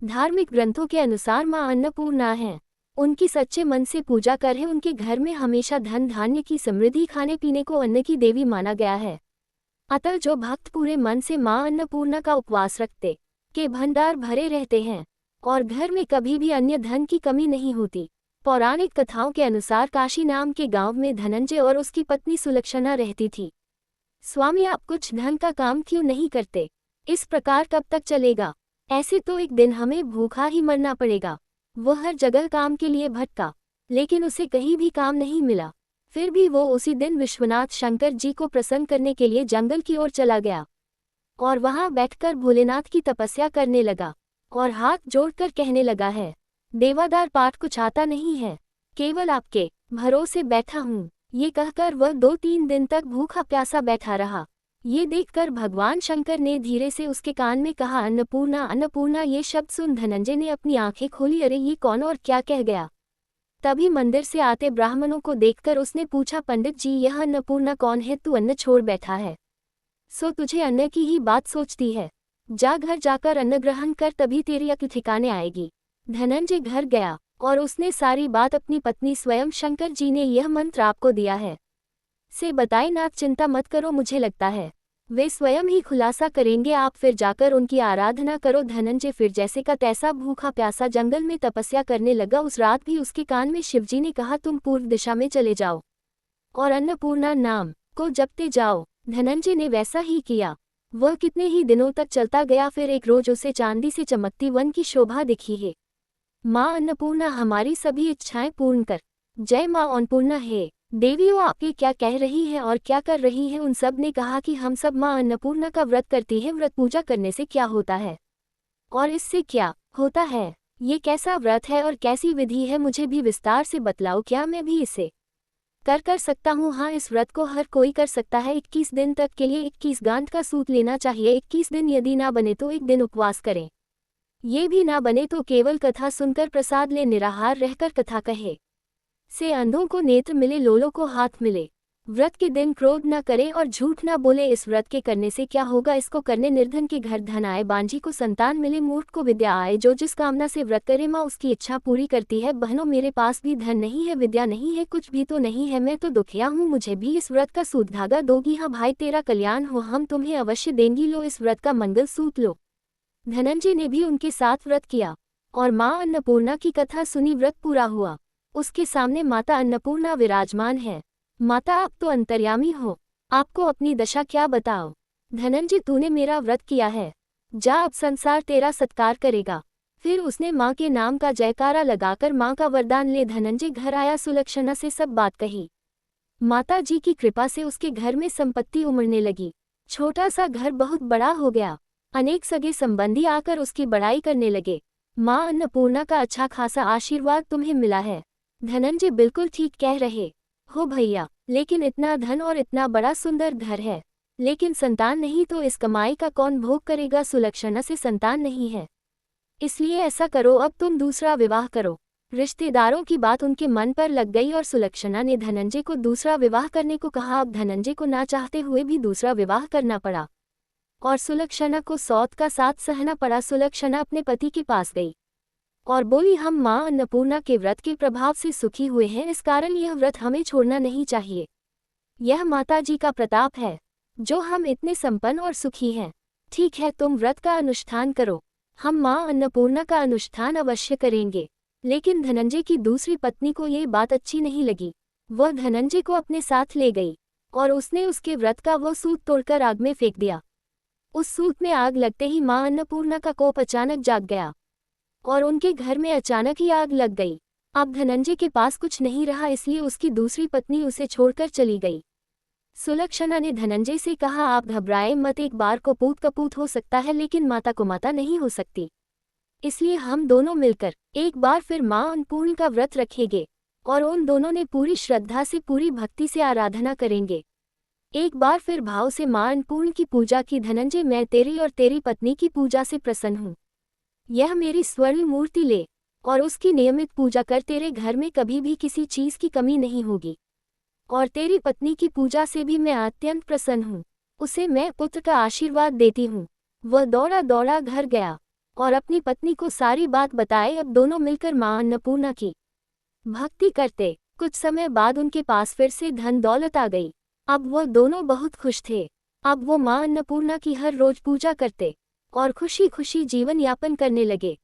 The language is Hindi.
धार्मिक ग्रंथों के अनुसार माँ अन्नपूर्णा हैं। उनकी सच्चे मन से पूजा करें, उनके घर में हमेशा धन धान्य की समृद्धि, खाने पीने को अन्न की देवी माना गया है। अतः जो भक्त पूरे मन से माँ अन्नपूर्णा का उपवास रखते के भंडार भरे रहते हैं और घर में कभी भी अन्य धन की कमी नहीं होती। पौराणिक कथाओं के अनुसार काशी नाम के गांव में धनंजय और उसकी पत्नी सुलक्षणा रहती थी। स्वामी, आप कुछ धन का काम क्यों नहीं करते? इस प्रकार कब तक चलेगा? ऐसे तो एक दिन हमें भूखा ही मरना पड़ेगा। वह हर जगह काम के लिए भटका, लेकिन उसे कहीं भी काम नहीं मिला। फिर भी वो उसी दिन विश्वनाथ शंकर जी को प्रसन्न करने के लिए जंगल की ओर चला गया और वहां बैठकर भोलेनाथ की तपस्या करने लगा और हाथ जोड़कर कहने लगा है, देवादार पाठ कुछ आता नहीं है, केवल आपके भरोसे बैठा हूँ। ये कहकर वह 2-3 दिन तक भूखा प्यासा बैठा रहा। ये देखकर भगवान शंकर ने धीरे से उसके कान में कहा, अन्नपूर्णा अन्नपूर्णा। ये शब्द सुन धनंजय ने अपनी आंखें खोली। अरे ये कौन और क्या कह गया? तभी मंदिर से आते ब्राह्मणों को देखकर उसने पूछा, पंडित जी, यह अन्नपूर्णा कौन है? तू अन्न छोड़ बैठा है, सो तुझे अन्न की ही बात सोचती है। जा घर जाकर अन्न ग्रहण कर, तभी तेरी अक्ल ठिकाने आएगी। धनंजय घर गया और उसने सारी बात अपनी पत्नी स्वयं शंकर जी ने यह मंत्र आपको दिया है से बताए, नाथ चिंता मत करो, मुझे लगता है वे स्वयं ही खुलासा करेंगे। आप फिर जाकर उनकी आराधना करो। धनंजय फिर जैसे का तैसा भूखा प्यासा जंगल में तपस्या करने लगा। उस रात भी उसके कान में शिवजी ने कहा, तुम पूर्व दिशा में चले जाओ और अन्नपूर्णा नाम को जपते जाओ। धनंजय ने वैसा ही किया। वह कितने ही दिनों तक चलता गया। फिर एक रोज उसे चांदी से चमकती वन की शोभा दिखी है। माँ अन्नपूर्णा, हमारी सभी इच्छाएं पूर्ण कर। जय माँ अन्नपूर्णा है। देवियों, आपके क्या कह रही है और क्या कर रही है? उन सब ने कहा कि हम सब माँ अन्नपूर्णा का व्रत करती है। व्रत पूजा करने से क्या होता है और इससे क्या होता है? ये कैसा व्रत है और कैसी विधि है? मुझे भी विस्तार से बतलाओ, क्या मैं भी इसे कर सकता हूँ? हाँ, इस व्रत को हर कोई कर सकता है। 21 दिन तक के लिए 21 गांठ का सूत लेना चाहिए। 21 दिन यदि ना बने तो एक दिन उपवास करें। ये भी ना बने तो केवल कथा सुनकर प्रसाद ले, निराहार रहकर कथा कहे से अंधों को नेत्र मिले, लोलों को हाथ मिले। व्रत के दिन क्रोध न करे और झूठ न बोले। इस व्रत के करने से क्या होगा? इसको करने निर्धन के घर धन आए, बांझी को संतान मिले, मूर्ख को विद्या आए। जो जिस कामना से व्रत करे माँ उसकी इच्छा पूरी करती है। बहनों, मेरे पास भी धन नहीं है, विद्या नहीं है, कुछ भी तो नहीं है। मैं तो दुखिया हूँ, मुझे भी इस व्रत का सूत धागा दोगी? हाँ भाई, तेरा कल्याण हो, हम तुम्हें अवश्य देंगी। लो, इस व्रत का मंगल सूत लो। धनंजय ने भी उनके साथ व्रत किया और माँ अन्नपूर्णा की कथा सुनी। व्रत पूरा हुआ। उसके सामने माता अन्नपूर्णा विराजमान है। माता, आप तो अंतर्यामी हो, आपको अपनी दशा क्या बताओ? धनंजय, तूने मेरा व्रत किया है, जा, अब संसार तेरा सत्कार करेगा। फिर उसने माँ के नाम का जयकारा लगाकर माँ का वरदान ले धनंजय घर आया। सुलक्षणा से सब बात कही। माता जी की कृपा से उसके घर में संपत्ति उमड़ने लगी। छोटा सा घर बहुत बड़ा हो गया। अनेक सगे संबंधी आकर उसकी बड़ाई करने लगे। माँ अन्नपूर्णा का अच्छा खासा आशीर्वाद तुम्हें मिला है। धनंजय, बिल्कुल ठीक कह रहे हो भैया, लेकिन इतना धन और इतना बड़ा सुंदर घर है, लेकिन संतान नहीं, तो इस कमाई का कौन भोग करेगा? सुलक्षणा से संतान नहीं है, इसलिए ऐसा करो, अब तुम दूसरा विवाह करो। रिश्तेदारों की बात उनके मन पर लग गई और सुलक्षणा ने धनंजय को दूसरा विवाह करने को कहा। अब धनंजय को ना चाहते हुए भी दूसरा विवाह करना पड़ा और सुलक्षणा को सौत का साथ सहना पड़ा। सुलक्षणा अपने पति के पास गई और बोली, हम माँ अन्नपूर्णा के व्रत के प्रभाव से सुखी हुए हैं, इस कारण यह व्रत हमें छोड़ना नहीं चाहिए। यह माता जी का प्रताप है जो हम इतने संपन्न और सुखी हैं। ठीक है, तुम व्रत का अनुष्ठान करो, हम माँ अन्नपूर्णा का अनुष्ठान अवश्य करेंगे। लेकिन धनंजय की दूसरी पत्नी को ये बात अच्छी नहीं लगी। वह धनंजय को अपने साथ ले गई और उसने उसके व्रत का वह सूत तोड़कर आग में फेंक दिया। उस सूत में आग लगते ही माँ अन्नपूर्णा का कोप अचानक जाग गया और उनके घर में अचानक ही आग लग गई। अब धनंजय के पास कुछ नहीं रहा, इसलिए उसकी दूसरी पत्नी उसे छोड़कर चली गई। सुलक्षणा ने धनंजय से कहा, आप घबराएं मत, एक बार को पूत कपूत हो सकता है, लेकिन माता को माता नहीं हो सकती। इसलिए हम दोनों मिलकर एक बार फिर माँ अन्नपूर्णा का व्रत रखेंगे और उन दोनों ने पूरी श्रद्धा से, पूरी भक्ति से आराधना करेंगे। एक बार फिर भाव से माँ अन्नपूर्णा की पूजा की। धनंजय, मैं तेरी और तेरी पत्नी की पूजा से प्रसन्न हूँ। यह मेरी स्वर्ण मूर्ति ले और उसकी नियमित पूजा कर। तेरे घर में कभी भी किसी चीज की कमी नहीं होगी और तेरी पत्नी की पूजा से भी मैं अत्यंत प्रसन्न हूँ। उसे मैं पुत्र का आशीर्वाद देती हूँ। वह दौड़ा दौड़ा घर गया और अपनी पत्नी को सारी बात बताए। अब दोनों मिलकर मां अन्नपूर्णा की भक्ति करते। कुछ समय बाद उनके पास फिर से धन दौलत आ गई। अब वह दोनों बहुत खुश थे। अब वो मां अन्नपूर्णा की हर रोज पूजा करते और खुशी खुशी जीवन यापन करने लगे।